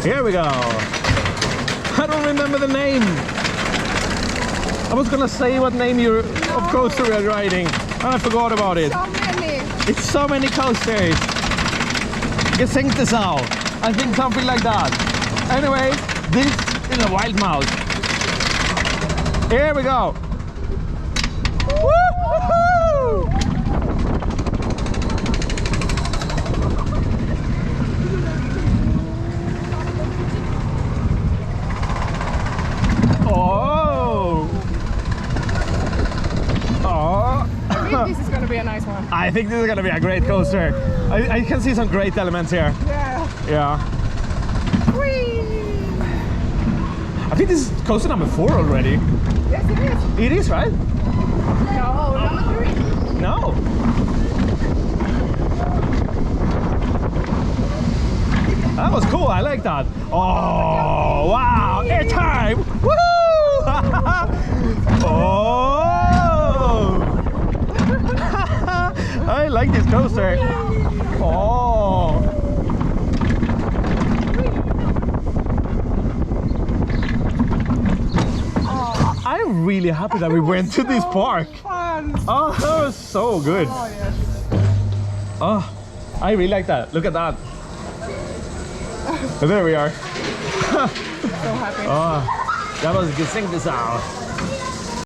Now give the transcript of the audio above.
Here we go. I don't remember the name. I was gonna say what name of coaster we're riding, and I forgot about it. So many. It's so many coasters. G'sengte Sau. I think something like that. Anyway, this is a wild mouse. Here we go. Woo-hoo-hoo! Oh! Oh! I think this is going to be a nice one. I think this is going to be a great coaster. I can see some great elements here. Yeah. Yeah. Whee! I think this is coaster number 4 already. Yes, it is. It is, right? No, number 3. No. That was cool. I like that. Oh, wow. Air time. Woo! Oh! I like this coaster. Oh! I'm really happy that we went to this park. Fun. Oh, that was so good. Oh, yes. Oh, I really like that. Look at that. There we are. So happy. Oh, that was G'sengte Sau.